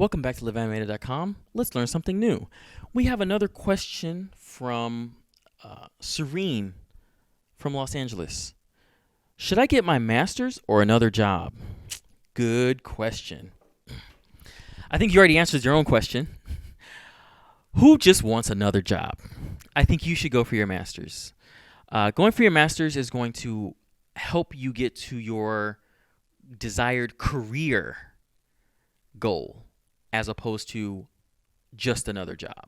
Welcome back to LivAnimated.com. Let's learn something new. We have another question from Serene from Los Angeles. Should I get my master's or another job? Good question. I think you already answered your own question. Who just wants another job? I think you should go for your master's. Going for your master's is going to help you get to your desired career goal as opposed to just another job.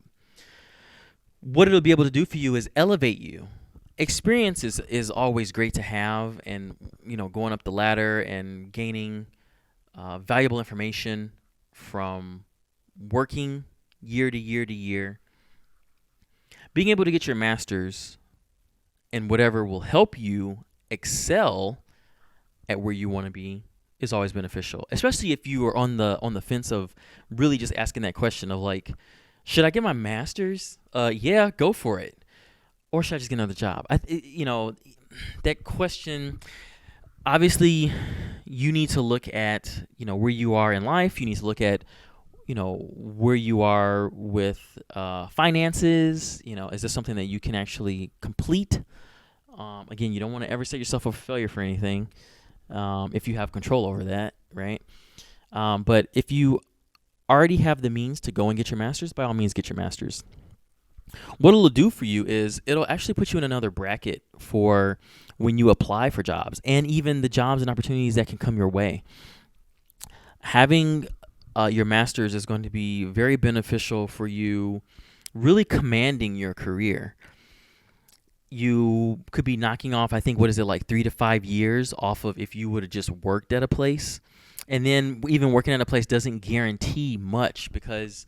What it'll be able to do for you is elevate you. Experience is always great to have, and going up the ladder and gaining valuable information from working year to year to year. Being able to get your master's and whatever will help you excel at where you want to be is always beneficial, especially if you are on the fence of really just asking that question of like, should I get my master's? Yeah, go for it. Or should I just get another job? That question, obviously you need to look at, where you are in life. You need to look at, where you are with finances. Is this something that you can actually complete? Again, you don't want to ever set yourself up for failure for anything. If you have control over that, right? But if you already have the means to go and get your master's, by all means, get your master's. What it'll do for you is it'll actually put you in another bracket for when you apply for jobs and even the jobs and opportunities that can come your way. Having your master's is going to be very beneficial for you really commanding your career. You could be knocking off, I think, 3 to 5 years off of if you would have just worked at a place. And then even working at a place doesn't guarantee much because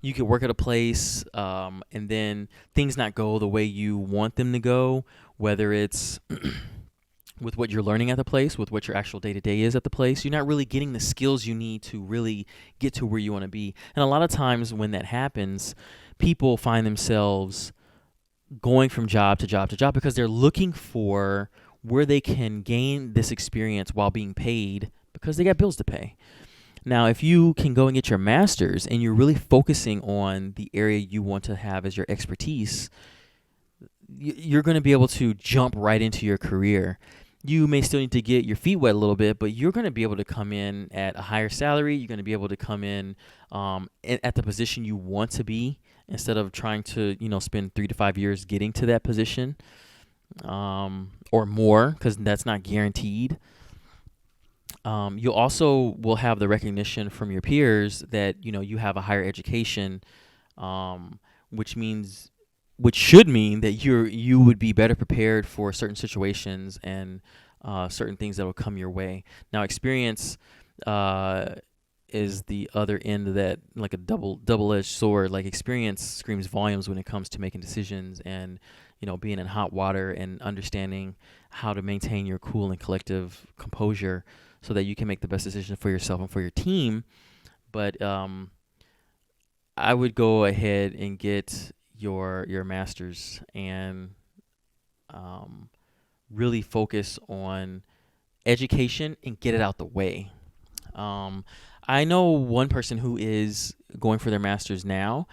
you could work at a place and then things not go the way you want them to go, whether it's with what you're learning at the place, with what your actual day-to-day is at the place. You're not really getting the skills you need to really get to where you want to be. And a lot of times when that happens, people find themselves going from job to job to job because they're looking for where they can gain this experience while being paid because they got bills to pay. Now, if you can go and get your master's and you're really focusing on the area you want to have as your expertise, you're going to be able to jump right into your career. You may still need to get your feet wet a little bit, but you're going to be able to come in at a higher salary. You're going to be able to come in at the position you want to be instead of trying to, spend 3 to 5 years getting to that position or more, because that's not guaranteed. You also will have the recognition from your peers that, you have a higher education, which should mean that you would be better prepared for certain situations and certain things that will come your way. Now, experience is the other end of that, like a double-edged sword. Like, experience screams volumes when it comes to making decisions and, being in hot water and understanding how to maintain your cool and collective composure so that you can make the best decision for yourself and for your team. But I would go ahead and get your master's and really focus on education and get it out the way. I know one person who is going for their master's now.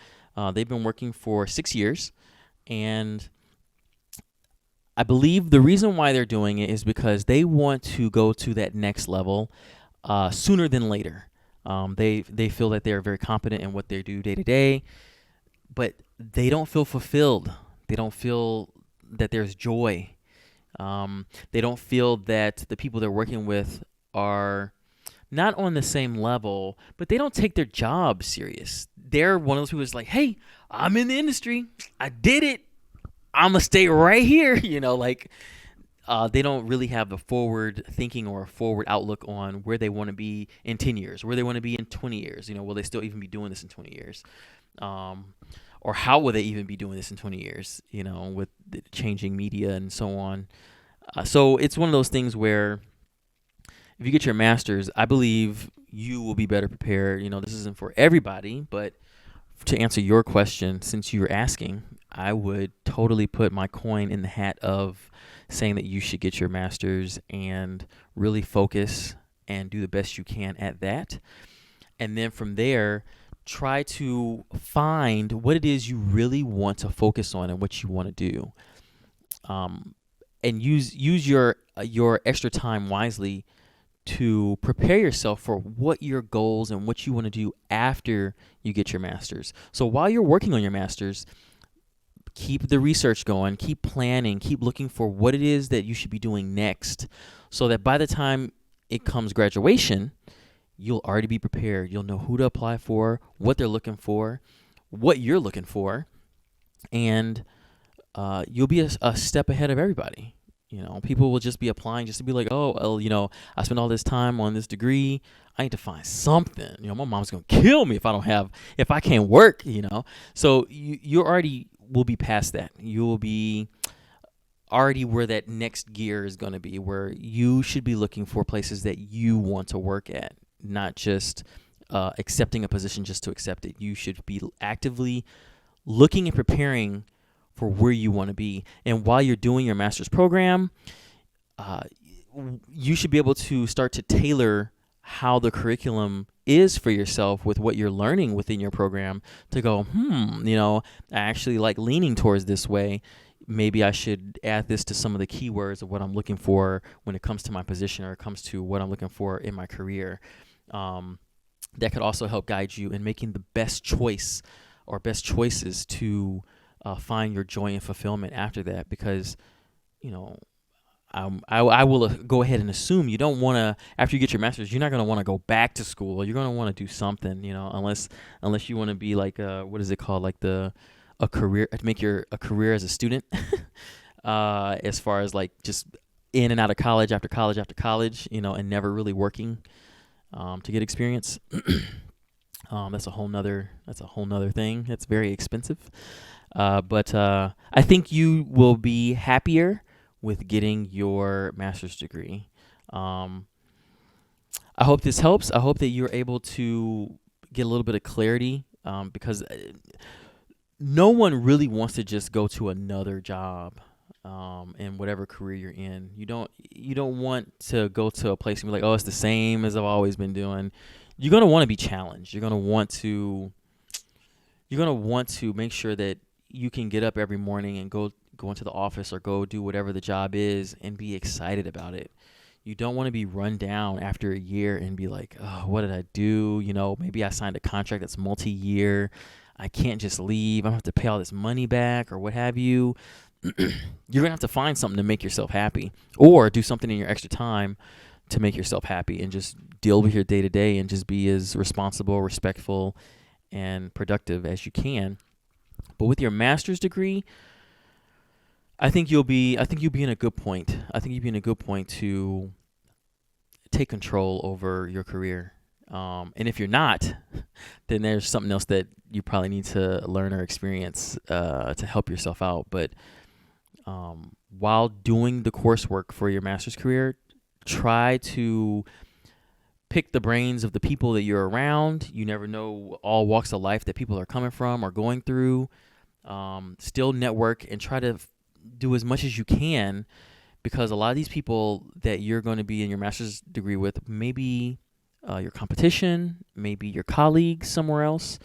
They've been working for 6 years, and I believe the reason why they're doing it is because they want to go to that next level sooner than later. They feel that they're very competent in what they do day to day, but they don't feel fulfilled. They don't feel that there's joy. They don't feel that the people they're working with are not on the same level, but they don't take their job serious. They're one of those people who's like, hey, I'm in the industry. I did it. I'm going to stay right here. They don't really have the forward thinking or a forward outlook on where they want to be in 10 years, where they want to be in 20 years. Will they still even be doing this in 20 years? Or how will they even be doing this in 20 years, with the changing media and so on. So it's one of those things where if you get your master's, I believe you will be better prepared. This isn't for everybody, but to answer your question, since you were asking, I would totally put my coin in the hat of saying that you should get your master's and really focus and do the best you can at that. And then from there, try to find what it is you really want to focus on and what you want to do. Um, and use your extra time wisely to prepare yourself for what your goals and what you want to do after you get your master's. So while you're working on your master's, keep the research going, keep planning, keep looking for what it is that you should be doing next, so that by the time it comes graduation, you'll already be prepared. You'll know who to apply for, what they're looking for, what you're looking for, and you'll be a step ahead of everybody. People will just be applying just to be like, oh, well, I spent all this time on this degree. I need to find something. My mom's gonna kill me if I can't work. So you already will be past that. You will be already where that next gear is going to be, where you should be looking for places that you want to work at, not just accepting a position just to accept it. You should be actively looking and preparing for where you want to be. And while you're doing your master's program, you should be able to start to tailor how the curriculum is for yourself with what you're learning within your program to go, I actually like leaning towards this way. Maybe I should add this to some of the keywords of what I'm looking for when it comes to my position, or it comes to what I'm looking for in my career. That could also help guide you in making the best choice or best choices to find your joy and fulfillment after that. Because, I will go ahead and assume you don't want to, after you get your master's, you're not going to want to go back to school. You're going to want to do something, unless you want to be like, what is it called? Like a career, to make a career as a student, as far as like just in and out of college after college after college, and never really working to get experience. That's a whole nother thing. That's very expensive. But I think you will be happier with getting your master's degree. I hope this helps. I hope that you're able to get a little bit of clarity, because no one really wants to just go to another job in whatever career you're in. You don't want to go to a place and be like, oh, it's the same as I've always been doing. You're going to want to be challenged. You're going to want to make sure that you can get up every morning and go into the office or go do whatever the job is and be excited about it. You don't want to be run down after a year and be like, oh, what did I do? Maybe I signed a contract that's multi-year. I can't just leave. I'm going to have to pay all this money back or what have you. You're going to have to find something to make yourself happy, or do something in your extra time to make yourself happy, and just deal with your day-to-day and just be as responsible, respectful, and productive as you can. But with your master's degree, I think you'll be in a good point. I think you'll be in a good point to take control over your career. And if you're not, then there's something else that you probably need to learn or experience to help yourself out. But while doing the coursework for your master's career, try to pick the brains of the people that you're around. You never know all walks of life that people are coming from or going through. Still network and try to do as much as you can, because a lot of these people that you're going to be in your master's degree with, maybe your competition, maybe your colleagues somewhere else.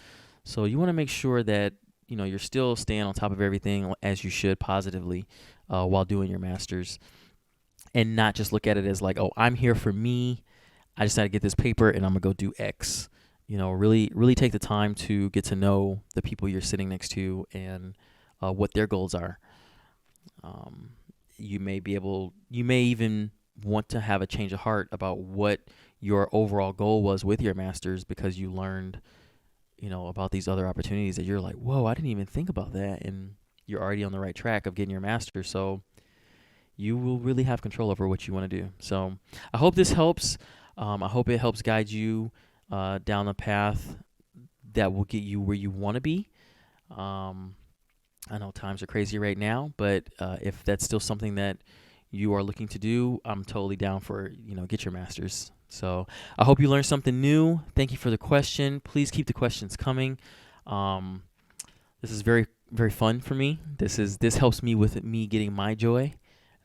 So you want to make sure that you're still staying on top of everything as you should, positively, while doing your master's, and not just look at it as like, oh, I'm here for me. I just had to get this paper and I'm gonna go do X. Really take the time to get to know the people you're sitting next to and what their goals are. You may even want to have a change of heart about what your overall goal was with your master's, because you learned, about these other opportunities that you're like, whoa, I didn't even think about that. And you're already on the right track of getting your master's. So you will really have control over what you want to do. So I hope this helps. I hope it helps guide you down the path that will get you where you want to be. I know times are crazy right now, but if that's still something that you are looking to do, I'm totally down for, get your master's. So I hope you learned something new. Thank you for the question. Please keep the questions coming. This is very, very fun for me. This helps me with me getting my joy,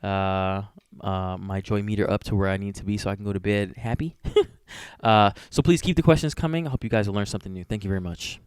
my joy meter up to where I need to be so I can go to bed happy. So please keep the questions coming. I hope you guys will learn something new. Thank you very much.